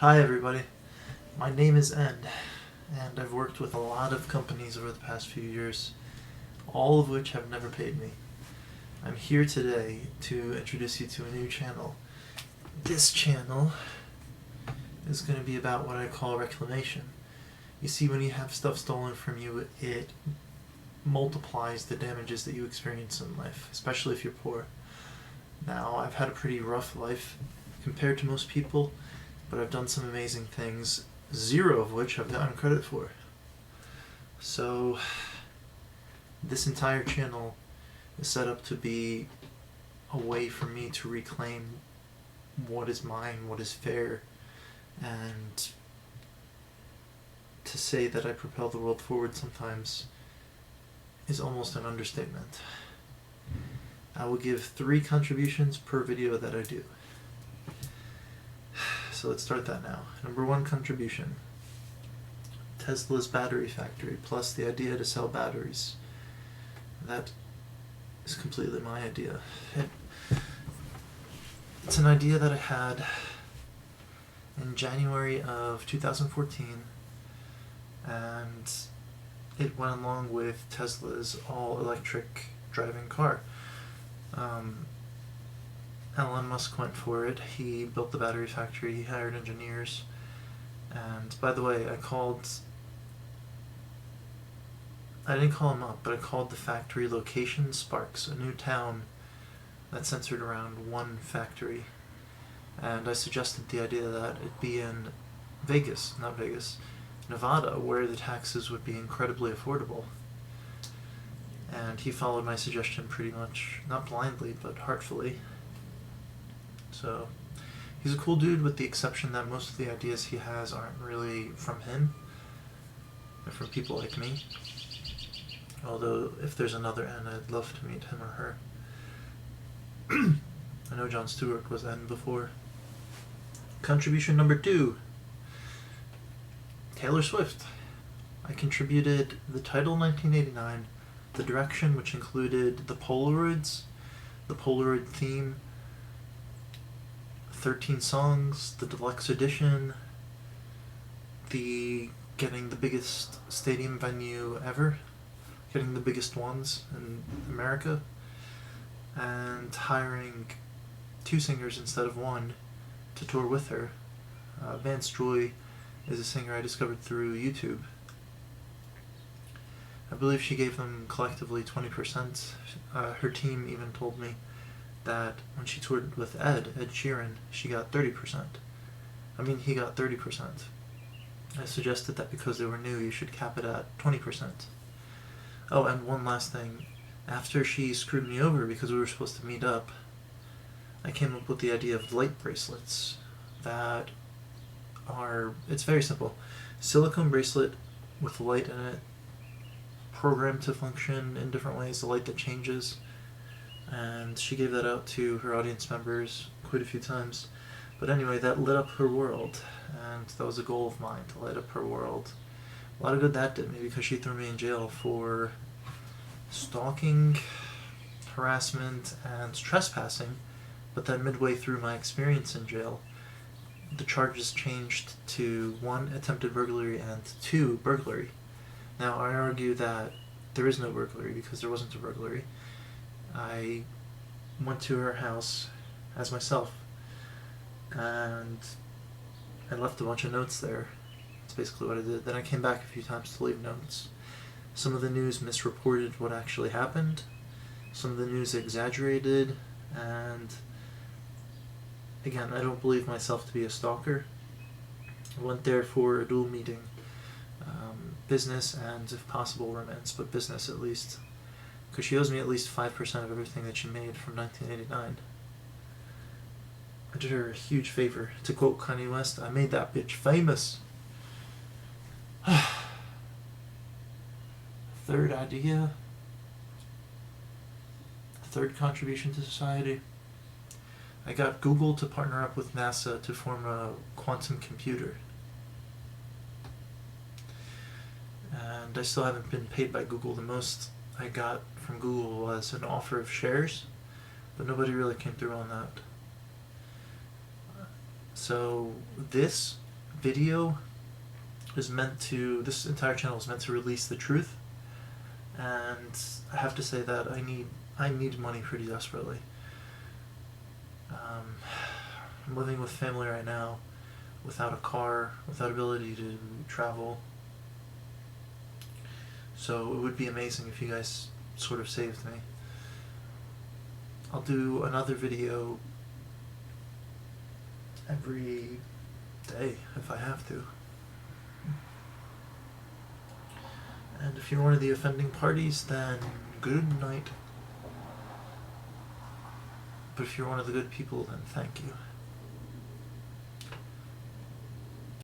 Hi everybody, my name is End, and I've worked with a lot of companies over the past few years, all of which have never paid me. I'm here today to introduce you to a new channel. This channel is going to be about what I call reclamation. You see, when you have stuff stolen from you, it multiplies the damages that you experience in life, especially if you're poor. Now, I've had a pretty rough life compared to most people, but I've done some amazing things, zero of which I've gotten credit for. So, this entire channel is set up to be a way for me to reclaim what is mine, what is fair, and to say that I propel the world forward sometimes is almost an understatement. I will give 3 contributions per video that I do. So let's start that now. Number 1 contribution: Tesla's battery factory, plus the idea to sell batteries. That is completely my idea. It's an idea that I had in January of 2014, and it went along with Tesla's all-electric driving car. Elon Musk went for it. He built the battery factory, he hired engineers, and by the way, I didn't call him up, but I called the factory location Sparks, a new town that's centered around one factory. And I suggested the idea that it be in Nevada, where the taxes would be incredibly affordable. And he followed my suggestion pretty much, not blindly, but heartfully. So, he's a cool dude, with the exception that most of the ideas he has aren't really from him. They're from people like me. Although, if there's another N, I'd love to meet him or her. I know Jon Stewart was N before. Contribution number 2: Taylor Swift. I contributed the title 1989, the direction, which included the Polaroids, the Polaroid theme, 13 songs, the deluxe edition, the getting the biggest stadium venue ever, getting the biggest ones in America, and hiring 2 singers instead of 1 to tour with her. Vance Joy is a singer I discovered through YouTube. I believe she gave them collectively 20%. Her team even told me that when she toured with Ed Sheeran, she got 30%. He got 30%. I suggested that because they were new, you should cap it at 20%. Oh, and one last thing. After she screwed me over because we were supposed to meet up, I came up with the idea of light bracelets that it's very simple. Silicone bracelet with light in it, programmed to function in different ways, the light that changes. And she gave that out to her audience members quite a few times. But anyway, that lit up her world, and that was a goal of mine, to light up her world. A lot of good that did me, because she threw me in jail for stalking, harassment, and trespassing. But then midway through my experience in jail, the charges changed to 1, attempted burglary, and 2, burglary. Now, I argue that there is no burglary because there wasn't a burglary. I went to her house as myself, and I left a bunch of notes there. That's basically what I did. Then I came back a few times to leave notes. Some of the news misreported what actually happened. Some of the news exaggerated, and again, I don't believe myself to be a stalker. I went there for a dual meeting. Business and, if possible, romance, but business at least. Because she owes me at least 5% of everything that she made from 1989. I did her a huge favor. To quote Kanye West, I made that bitch famous. Third idea. Third contribution to society. I got Google to partner up with NASA to form a quantum computer. And I still haven't been paid by Google. The most I got from Google was an offer of shares, but nobody really came through on that. So this video is meant to, this entire channel is meant to release the truth, and I have to say that I need money pretty desperately. I'm living with family right now, without a car, without ability to travel. So it would be amazing if you guys sort of saved me. I'll do another video every day if I have to. And if you're one of the offending parties, then good night. But if you're one of the good people, then thank you.